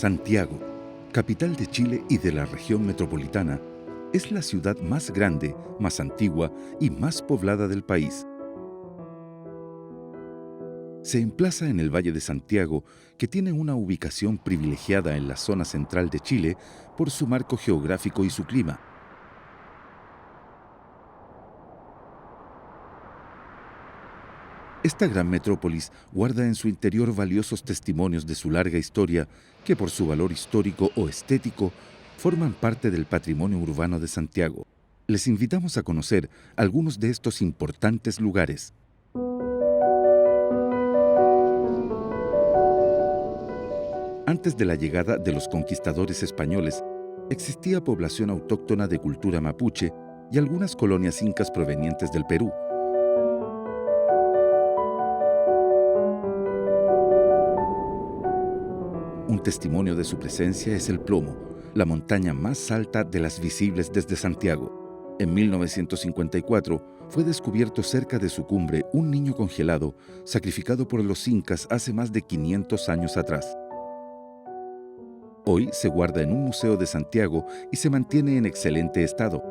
Santiago, capital de Chile y de la región metropolitana, es la ciudad más grande, más antigua y más poblada del país. Se emplaza en el Valle de Santiago, que tiene una ubicación privilegiada en la zona central de Chile por su marco geográfico y su clima. Esta gran metrópolis guarda en su interior valiosos testimonios de su larga historia que por su valor histórico o estético forman parte del patrimonio urbano de Santiago. Les invitamos a conocer algunos de estos importantes lugares. Antes de la llegada de los conquistadores españoles, existía población autóctona de cultura mapuche y algunas colonias incas provenientes del Perú. Un testimonio de su presencia es el Plomo, la montaña más alta de las visibles desde Santiago. En 1954 fue descubierto cerca de su cumbre un niño congelado, sacrificado por los incas hace más de 500 años atrás. Hoy se guarda en un museo de Santiago y se mantiene en excelente estado.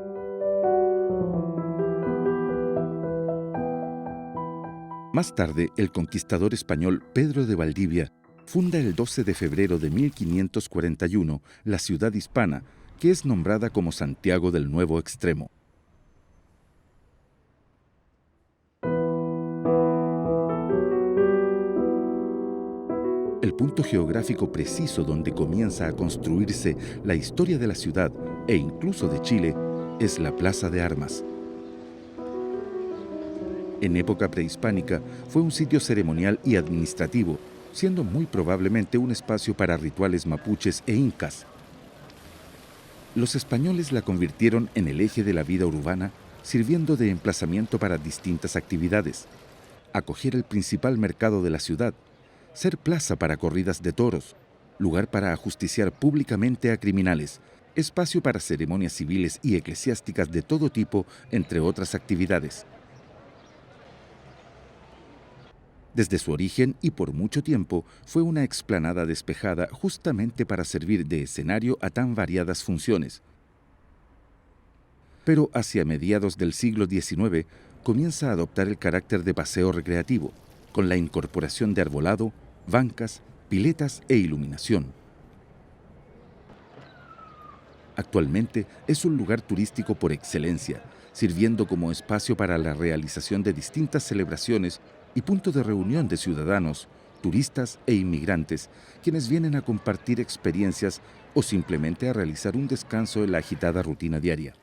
Más tarde, el conquistador español Pedro de Valdivia funda el 12 de febrero de 1541 la ciudad hispana, que es nombrada como Santiago del Nuevo Extremo. El punto geográfico preciso donde comienza a construirse la historia de la ciudad e incluso de Chile es la Plaza de Armas. En época prehispánica fue un sitio ceremonial y administrativo, siendo muy probablemente un espacio para rituales mapuches e incas. Los españoles la convirtieron en el eje de la vida urbana, sirviendo de emplazamiento para distintas actividades: acoger el principal mercado de la ciudad, ser plaza para corridas de toros, lugar para ajusticiar públicamente a criminales, espacio para ceremonias civiles y eclesiásticas de todo tipo, entre otras actividades. Desde su origen y por mucho tiempo fue una explanada despejada justamente para servir de escenario a tan variadas funciones. Pero hacia mediados del siglo XIX comienza a adoptar el carácter de paseo recreativo, con la incorporación de arbolado, bancas, piletas e iluminación. Actualmente es un lugar turístico por excelencia, sirviendo como espacio para la realización de distintas celebraciones y punto de reunión de ciudadanos, turistas e inmigrantes, quienes vienen a compartir experiencias o simplemente a realizar un descanso en la agitada rutina diaria.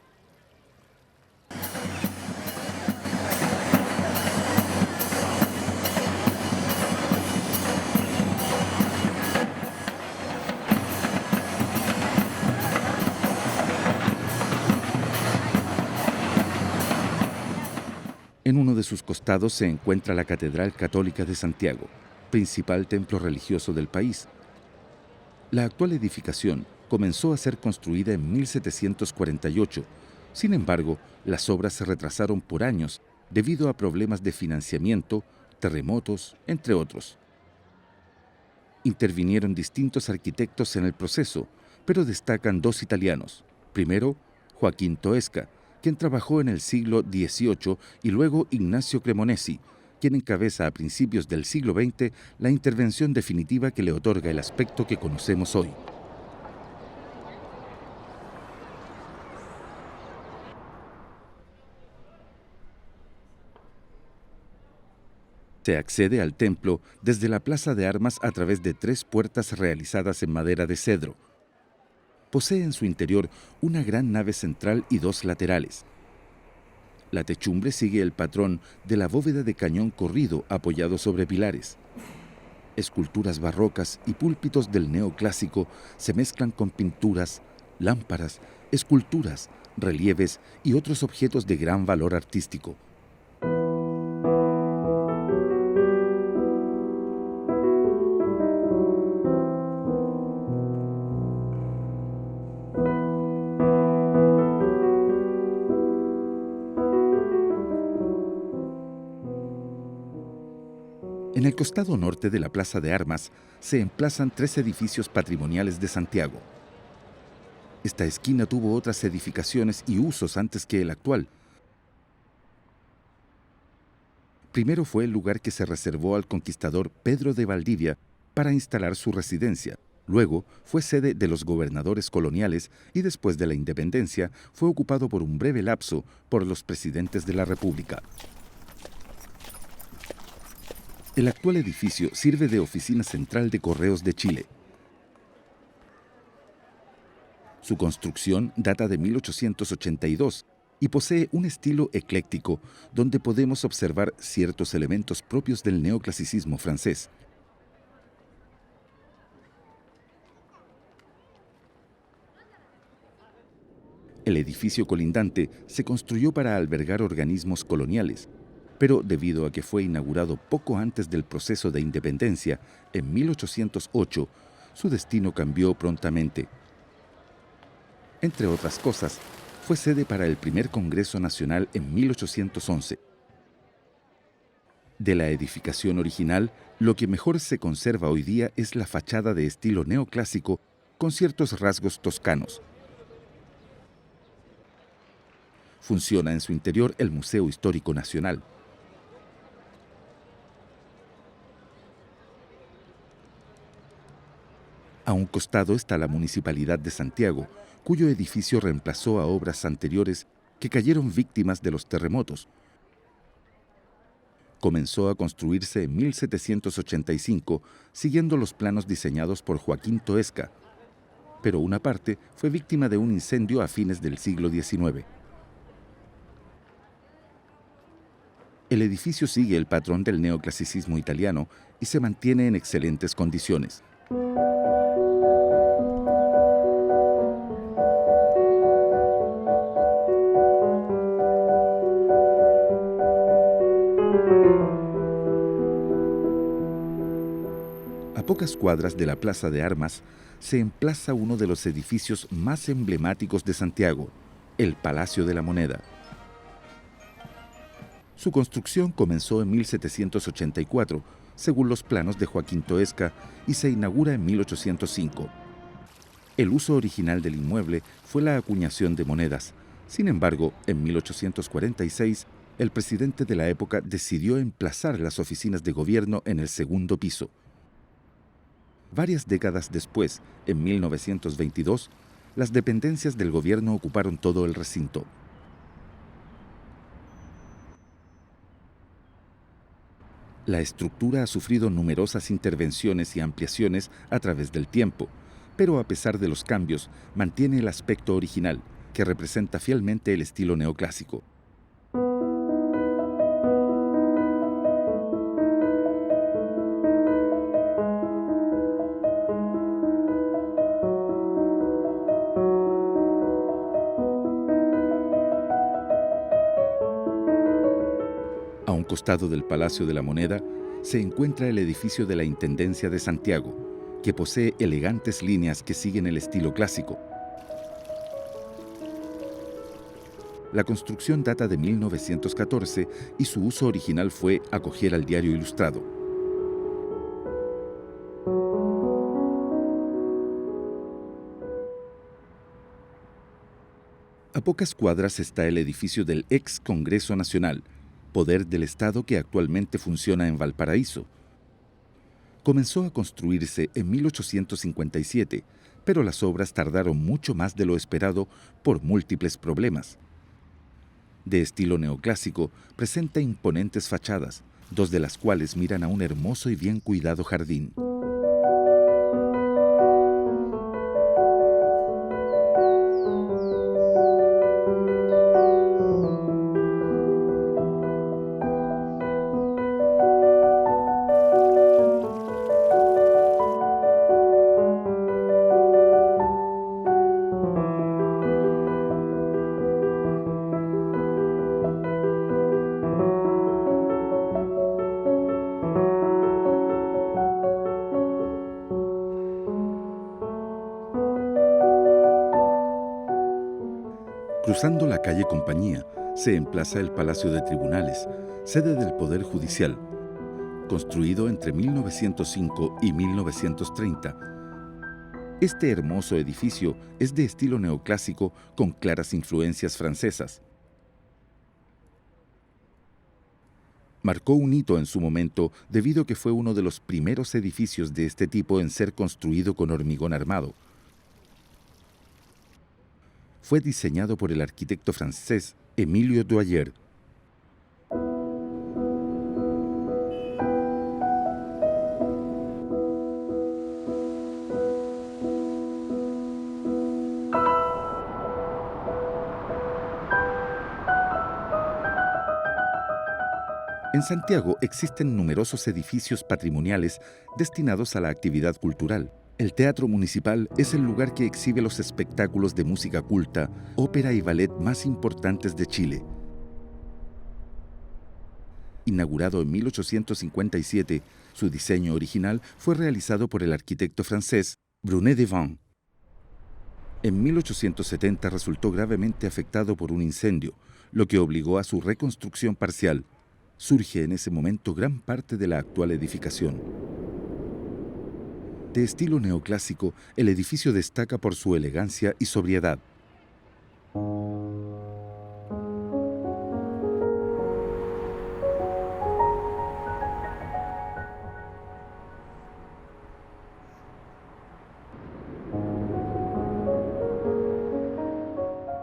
En uno de sus costados se encuentra la Catedral Católica de Santiago, principal templo religioso del país. La actual edificación comenzó a ser construida en 1748. Sin embargo, las obras se retrasaron por años debido a problemas de financiamiento, terremotos, entre otros. Intervinieron distintos arquitectos en el proceso, pero destacan dos italianos. Primero, Joaquín Toesca, quien trabajó en el siglo XVIII, y luego Ignacio Cremonesi, quien encabeza a principios del siglo XX la intervención definitiva que le otorga el aspecto que conocemos hoy. Se accede al templo desde la Plaza de Armas a través de 3 puertas realizadas en madera de cedro. Posee en su interior una gran nave central y 2 laterales. La techumbre sigue el patrón de la bóveda de cañón corrido apoyado sobre pilares. Esculturas barrocas y púlpitos del neoclásico se mezclan con pinturas, lámparas, esculturas, relieves y otros objetos de gran valor artístico. En el costado norte de la Plaza de Armas se emplazan 3 edificios patrimoniales de Santiago. Esta esquina tuvo otras edificaciones y usos antes que el actual. Primero fue el lugar que se reservó al conquistador Pedro de Valdivia para instalar su residencia. Luego fue sede de los gobernadores coloniales y después de la independencia fue ocupado por un breve lapso por los presidentes de la República. El actual edificio sirve de oficina central de Correos de Chile. Su construcción data de 1882 y posee un estilo ecléctico donde podemos observar ciertos elementos propios del neoclasicismo francés. El edificio colindante se construyó para albergar organismos coloniales, pero debido a que fue inaugurado poco antes del proceso de independencia, en 1808, su destino cambió prontamente. Entre otras cosas, fue sede para el primer Congreso Nacional en 1811. De la edificación original, lo que mejor se conserva hoy día es la fachada de estilo neoclásico con ciertos rasgos toscanos. Funciona en su interior el Museo Histórico Nacional. A un costado está la Municipalidad de Santiago, cuyo edificio reemplazó a obras anteriores que cayeron víctimas de los terremotos. Comenzó a construirse en 1785, siguiendo los planos diseñados por Joaquín Toesca, pero una parte fue víctima de un incendio a fines del siglo XIX. El edificio sigue el patrón del neoclasicismo italiano y se mantiene en excelentes condiciones. A pocas cuadras de la Plaza de Armas se emplaza uno de los edificios más emblemáticos de Santiago, el Palacio de la Moneda. Su construcción comenzó en 1784, según los planos de Joaquín Toesca, y se inaugura en 1805. El uso original del inmueble fue la acuñación de monedas. Sin embargo, en 1846, el presidente de la época decidió emplazar las oficinas de gobierno en el segundo piso. Varias décadas después, en 1922, las dependencias del gobierno ocuparon todo el recinto. La estructura ha sufrido numerosas intervenciones y ampliaciones a través del tiempo, pero a pesar de los cambios, mantiene el aspecto original, que representa fielmente el estilo neoclásico. A un costado del Palacio de la Moneda se encuentra el edificio de la Intendencia de Santiago, que posee elegantes líneas que siguen el estilo clásico. La construcción data de 1914 y su uso original fue acoger al Diario Ilustrado. A pocas cuadras está el edificio del ex Congreso Nacional, poder del Estado que actualmente funciona en Valparaíso. Comenzó a construirse en 1857, pero las obras tardaron mucho más de lo esperado por múltiples problemas. De estilo neoclásico, presenta imponentes fachadas, 2 de las cuales miran a un hermoso y bien cuidado jardín. Cruzando la calle Compañía, se emplaza el Palacio de Tribunales, sede del Poder Judicial. construido entre 1905 y 1930. Este hermoso edificio es de estilo neoclásico con claras influencias francesas. Marcó un hito en su momento debido a que fue uno de los primeros edificios de este tipo en ser construido con hormigón armado. Fue diseñado por el arquitecto francés Émile Doyer. En Santiago existen numerosos edificios patrimoniales destinados a la actividad cultural. El Teatro Municipal es el lugar que exhibe los espectáculos de música culta, ópera y ballet más importantes de Chile. Inaugurado en 1857, su diseño original fue realizado por el arquitecto francés Brunet de Van. En 1870 resultó gravemente afectado por un incendio, lo que obligó a su reconstrucción parcial. Surge en ese momento gran parte de la actual edificación. De estilo neoclásico, el edificio destaca por su elegancia y sobriedad.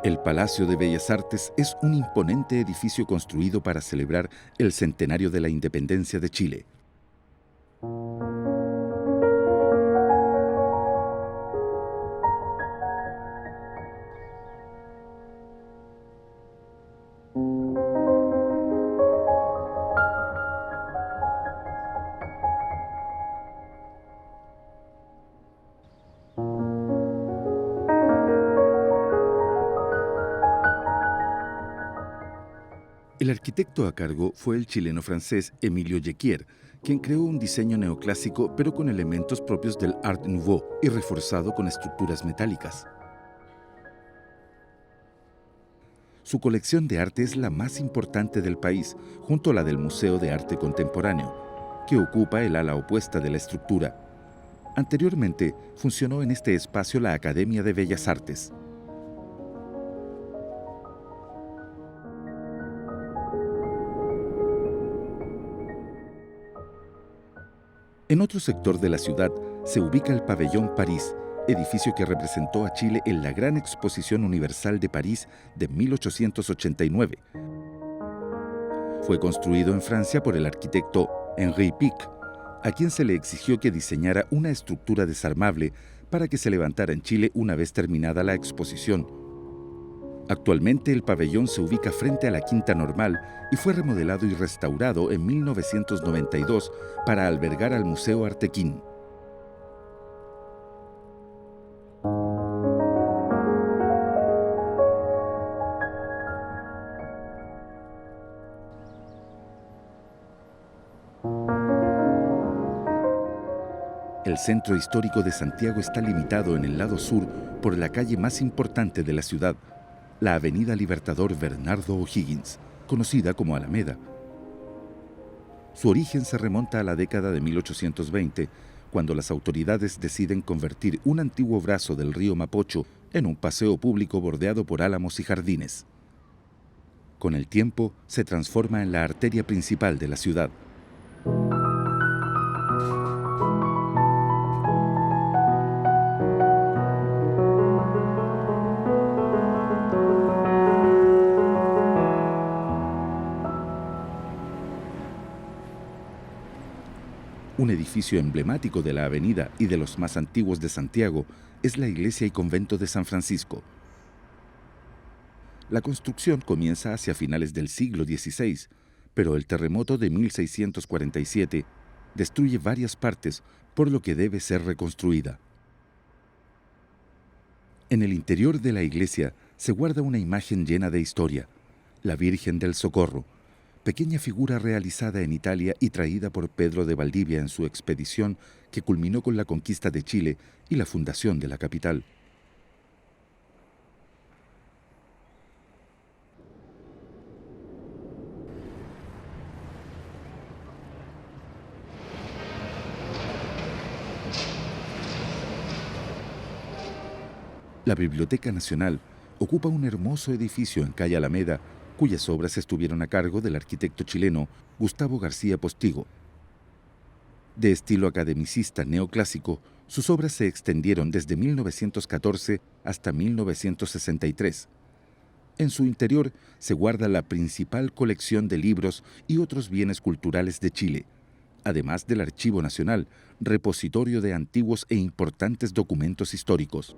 El Palacio de Bellas Artes es un imponente edificio construido para celebrar el centenario de la independencia de Chile. El arquitecto a cargo fue el chileno-francés Emilio Jequier, quien creó un diseño neoclásico pero con elementos propios del Art Nouveau y reforzado con estructuras metálicas. Su colección de arte es la más importante del país, junto a la del Museo de Arte Contemporáneo, que ocupa el ala opuesta de la estructura. Anteriormente funcionó en este espacio la Academia de Bellas Artes. En otro sector de la ciudad se ubica el Pabellón París, edificio que representó a Chile en la Gran Exposición Universal de París de 1889. Fue construido en Francia por el arquitecto Henri Pic, a quien se le exigió que diseñara una estructura desarmable para que se levantara en Chile una vez terminada la exposición. Actualmente el pabellón se ubica frente a la Quinta Normal y fue remodelado y restaurado en 1992 para albergar al Museo Artequín. El centro histórico de Santiago está limitado en el lado sur por la calle más importante de la ciudad, la Avenida Libertador Bernardo O'Higgins, conocida como Alameda. Su origen se remonta a la década de 1820, cuando las autoridades deciden convertir un antiguo brazo del río Mapocho en un paseo público bordeado por álamos y jardines. Con el tiempo, se transforma en la arteria principal de la ciudad. Un edificio emblemático de la avenida y de los más antiguos de Santiago es la iglesia y convento de San Francisco. La construcción comienza hacia finales del siglo XVI, pero el terremoto de 1647 destruye varias partes, por lo que debe ser reconstruida. En el interior de la iglesia se guarda una imagen llena de historia, la Virgen del Socorro, pequeña figura realizada en Italia y traída por Pedro de Valdivia en su expedición que culminó con la conquista de Chile y la fundación de la capital. La Biblioteca Nacional ocupa un hermoso edificio en calle Alameda, cuyas obras estuvieron a cargo del arquitecto chileno Gustavo García Postigo. De estilo academicista neoclásico, sus obras se extendieron desde 1914 hasta 1963. En su interior se guarda la principal colección de libros y otros bienes culturales de Chile, además del Archivo Nacional, repositorio de antiguos e importantes documentos históricos.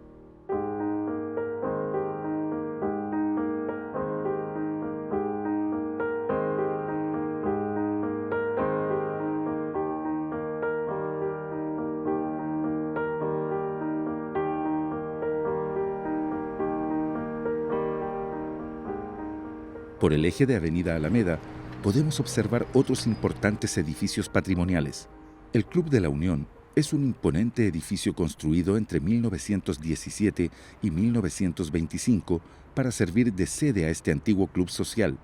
Por el eje de Avenida Alameda podemos observar otros importantes edificios patrimoniales. El Club de la Unión es un imponente edificio construido entre 1917 y 1925 para servir de sede a este antiguo club social.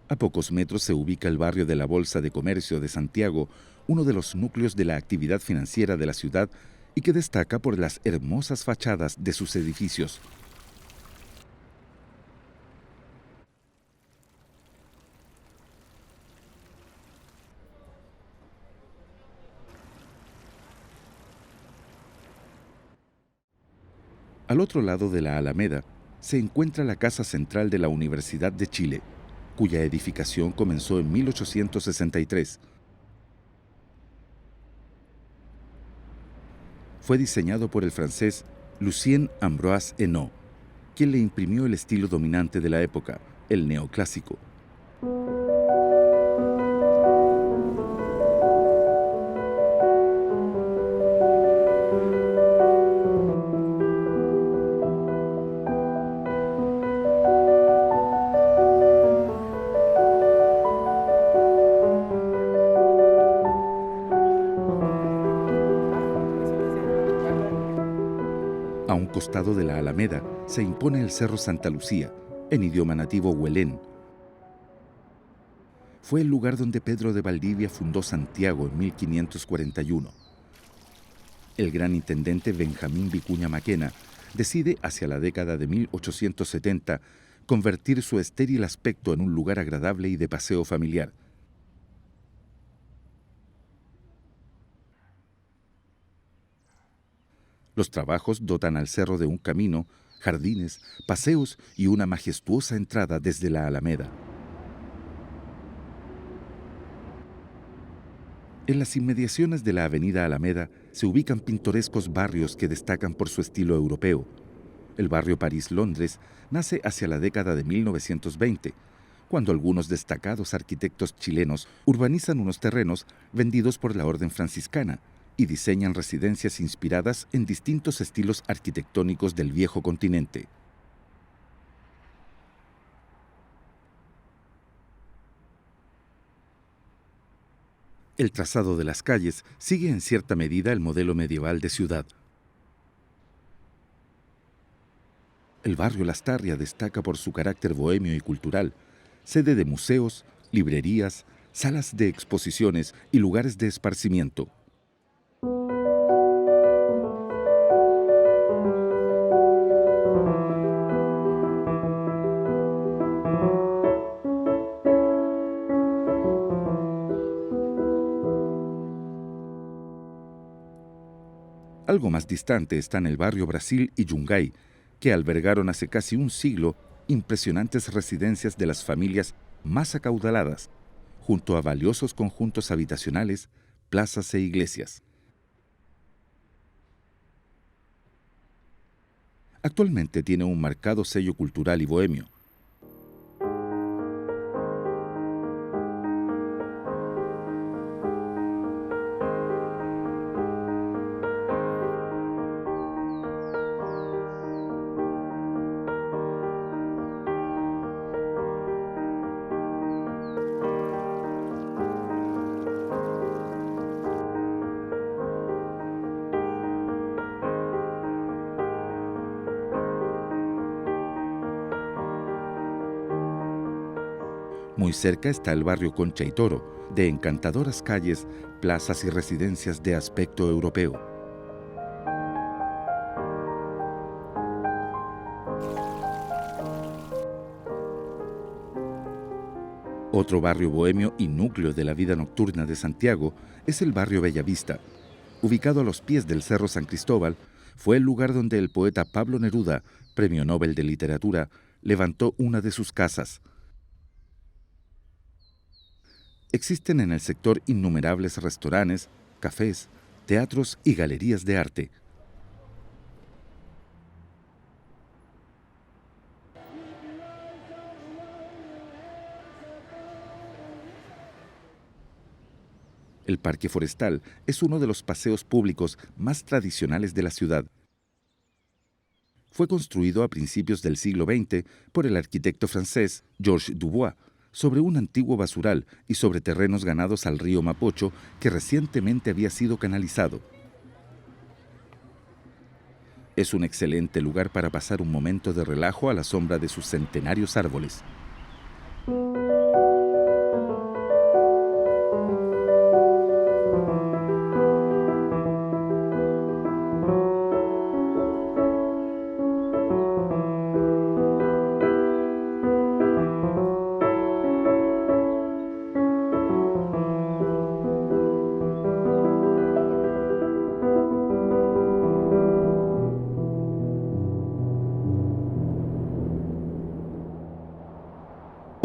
A pocos metros se ubica el barrio de la Bolsa de Comercio de Santiago, uno de los núcleos de la actividad financiera de la ciudad y que destaca por las hermosas fachadas de sus edificios. Al otro lado de la Alameda se encuentra la Casa Central de la Universidad de Chile, cuya edificación comenzó en 1863. Fue diseñado por el francés Lucien Ambroise Henault, quien le imprimió el estilo dominante de la época, el neoclásico. A un costado de la Alameda se impone el Cerro Santa Lucía, en idioma nativo huelén. Fue el lugar donde Pedro de Valdivia fundó Santiago en 1541. El gran intendente Benjamín Vicuña Maquena decide, hacia la década de 1870, convertir su estéril aspecto en un lugar agradable y de paseo familiar. Los trabajos dotan al cerro de un camino, jardines, paseos y una majestuosa entrada desde la Alameda. En las inmediaciones de la avenida Alameda se ubican pintorescos barrios que destacan por su estilo europeo. El barrio París-Londres nace hacia la década de 1920, cuando algunos destacados arquitectos chilenos urbanizan unos terrenos vendidos por la Orden Franciscana y diseñan residencias inspiradas en distintos estilos arquitectónicos del viejo continente. El trazado de las calles sigue en cierta medida el modelo medieval de ciudad. El barrio Lastarria destaca por su carácter bohemio y cultural, sede de museos, librerías, salas de exposiciones y lugares de esparcimiento. Algo más distante están el barrio Brasil y Yungay, que albergaron hace casi un siglo impresionantes residencias de las familias más acaudaladas, junto a valiosos conjuntos habitacionales, plazas e iglesias. Actualmente tiene un marcado sello cultural y bohemio. Muy cerca está el barrio Concha y Toro, de encantadoras calles, plazas y residencias de aspecto europeo. Otro barrio bohemio y núcleo de la vida nocturna de Santiago es el barrio Bellavista. Ubicado a los pies del Cerro San Cristóbal, fue el lugar donde el poeta Pablo Neruda, Premio Nobel de Literatura, levantó una de sus casas. Existen en el sector innumerables restaurantes, cafés, teatros y galerías de arte. El Parque Forestal es uno de los paseos públicos más tradicionales de la ciudad. Fue construido a principios del siglo XX por el arquitecto francés Georges Dubois, sobre un antiguo basural y sobre terrenos ganados al río Mapocho que recientemente había sido canalizado. Es un excelente lugar para pasar un momento de relajo a la sombra de sus centenarios árboles.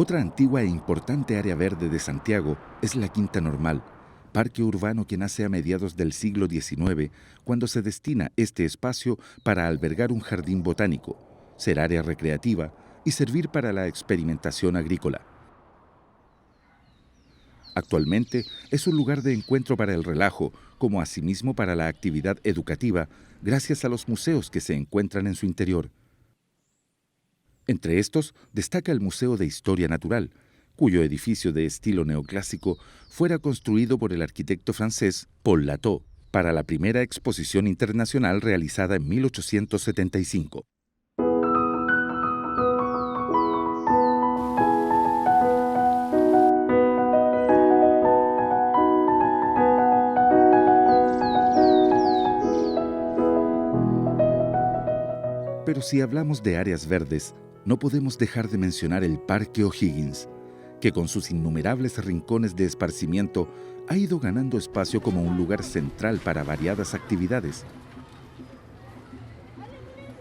Otra antigua e importante área verde de Santiago es la Quinta Normal, parque urbano que nace a mediados del siglo XIX, cuando se destina este espacio para albergar un jardín botánico, ser área recreativa y servir para la experimentación agrícola. Actualmente es un lugar de encuentro para el relajo, como asimismo para la actividad educativa, gracias a los museos que se encuentran en su interior. Entre estos destaca el Museo de Historia Natural, cuyo edificio de estilo neoclásico fuera construido por el arquitecto francés Paul Latot para la primera exposición internacional realizada en 1875. Pero si hablamos de áreas verdes, no podemos dejar de mencionar el Parque O'Higgins, que con sus innumerables rincones de esparcimiento ha ido ganando espacio como un lugar central para variadas actividades.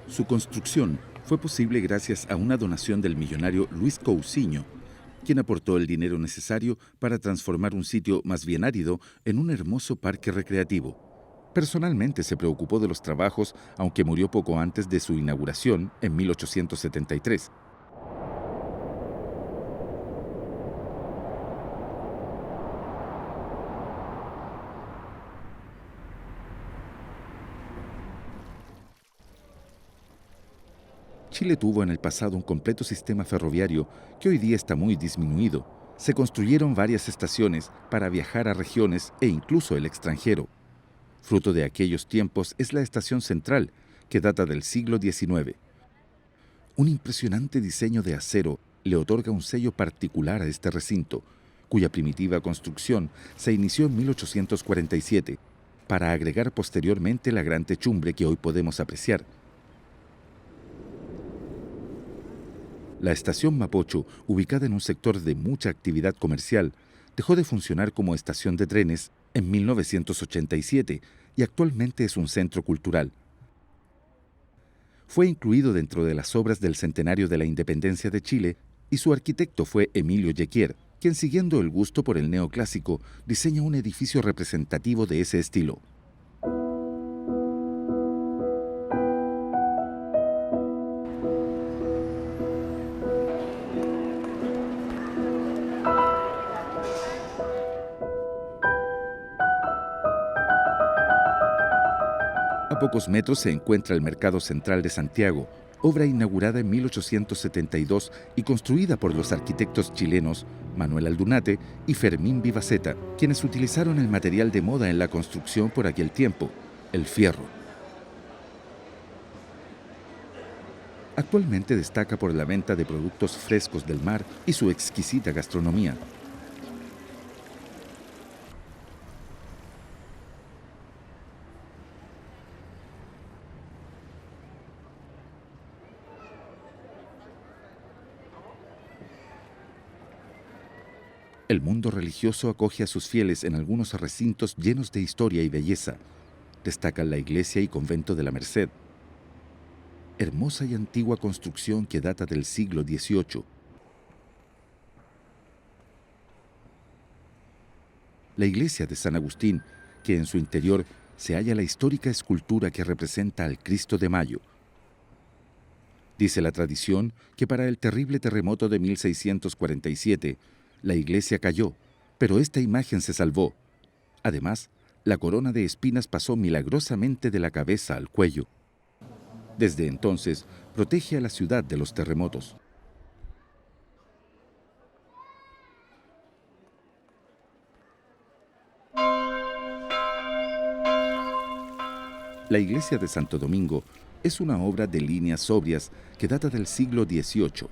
Su construcción fue posible gracias a una donación del millonario Luis Cousiño, quien aportó el dinero necesario para transformar un sitio más bien árido en un hermoso parque recreativo. Personalmente se preocupó de los trabajos, aunque murió poco antes de su inauguración, en 1873. Chile tuvo en el pasado un completo sistema ferroviario que hoy día está muy disminuido. Se construyeron varias estaciones para viajar a regiones e incluso el extranjero. Fruto de aquellos tiempos es la Estación Central, que data del siglo XIX. Un impresionante diseño de acero le otorga un sello particular a este recinto, cuya primitiva construcción se inició en 1847, para agregar posteriormente la gran techumbre que hoy podemos apreciar. La estación Mapocho, ubicada en un sector de mucha actividad comercial, dejó de funcionar como estación de trenes en 1987 y actualmente es un centro cultural. Fue incluido dentro de las obras del centenario de la independencia de Chile y su arquitecto fue Emilio Jequier, quien, siguiendo el gusto por el neoclásico, diseña un edificio representativo de ese estilo. A pocos metros se encuentra el Mercado Central de Santiago, obra inaugurada en 1872 y construida por los arquitectos chilenos Manuel Aldunate y Fermín Vivaceta, quienes utilizaron el material de moda en la construcción por aquel tiempo, el fierro. Actualmente destaca por la venta de productos frescos del mar y su exquisita gastronomía. El mundo religioso acoge a sus fieles en algunos recintos llenos de historia y belleza. Destacan la iglesia y convento de la Merced, hermosa y antigua construcción que data del siglo XVIII. La iglesia de San Agustín, que en su interior se halla la histórica escultura que representa al Cristo de Mayo. Dice la tradición que para el terrible terremoto de 1647, la iglesia cayó, pero esta imagen se salvó. Además, la corona de espinas pasó milagrosamente de la cabeza al cuello. Desde entonces, protege a la ciudad de los terremotos. La iglesia de Santo Domingo es una obra de líneas sobrias que data del siglo XVIII.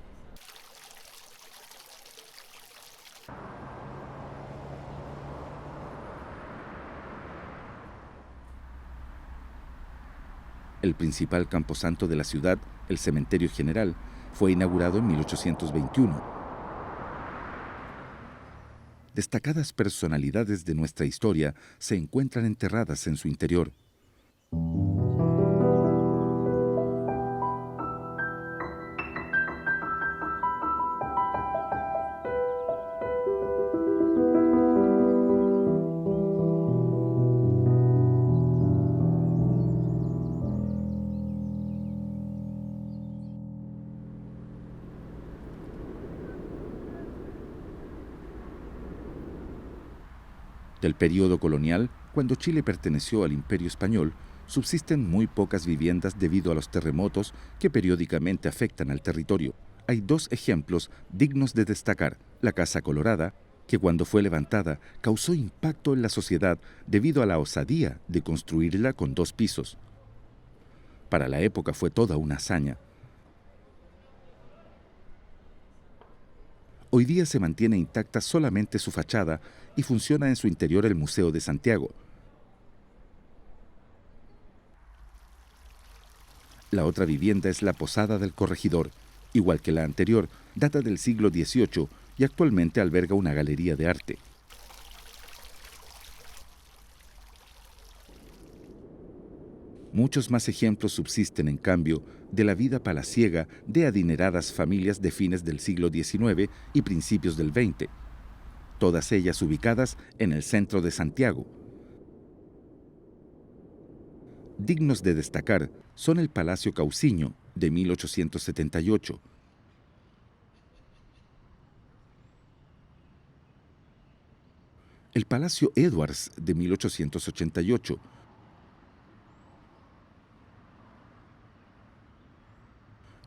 El principal camposanto de la ciudad, el Cementerio General, fue inaugurado en 1821. Destacadas personalidades de nuestra historia se encuentran enterradas en su interior. Del período colonial, cuando Chile perteneció al Imperio Español, subsisten muy pocas viviendas debido a los terremotos que periódicamente afectan al territorio. Hay dos ejemplos dignos de destacar: la Casa Colorada, que cuando fue levantada causó impacto en la sociedad debido a la osadía de construirla con 2 pisos. Para la época fue toda una hazaña. Hoy día se mantiene intacta solamente su fachada y funciona en su interior el Museo de Santiago. La otra vivienda es la Posada del Corregidor, igual que la anterior, data del siglo XVIII y actualmente alberga una galería de arte. Muchos más ejemplos subsisten, en cambio, de la vida palaciega de adineradas familias de fines del siglo XIX y principios del XX, todas ellas ubicadas en el centro de Santiago. Dignos de destacar son el Palacio Cauciño, de 1878, el Palacio Edwards, de 1888,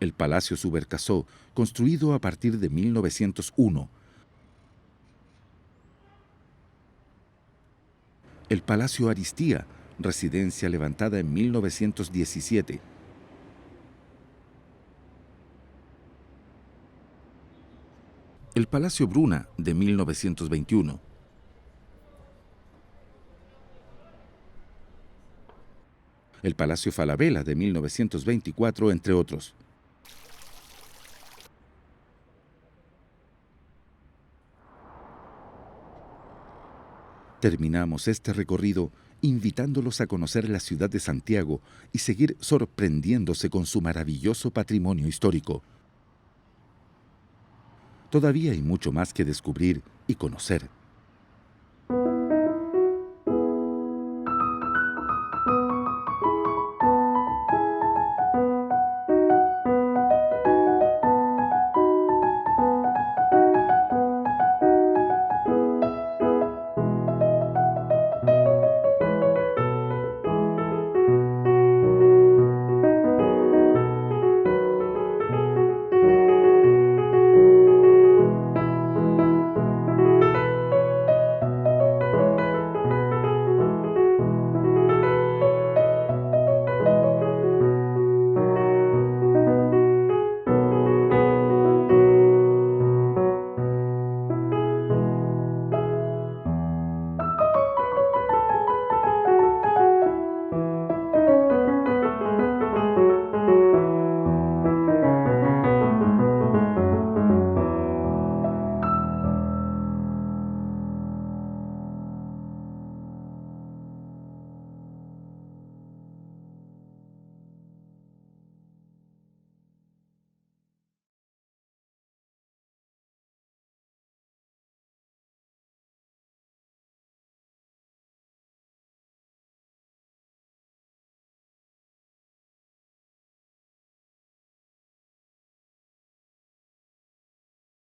el Palacio Subercaseaux, construido a partir de 1901, el Palacio Aristía, residencia levantada en 1917, el Palacio Bruna, de 1921, el Palacio Falabella, de 1924, entre otros. Terminamos este recorrido invitándolos a conocer la ciudad de Santiago y seguir sorprendiéndose con su maravilloso patrimonio histórico. Todavía hay mucho más que descubrir y conocer.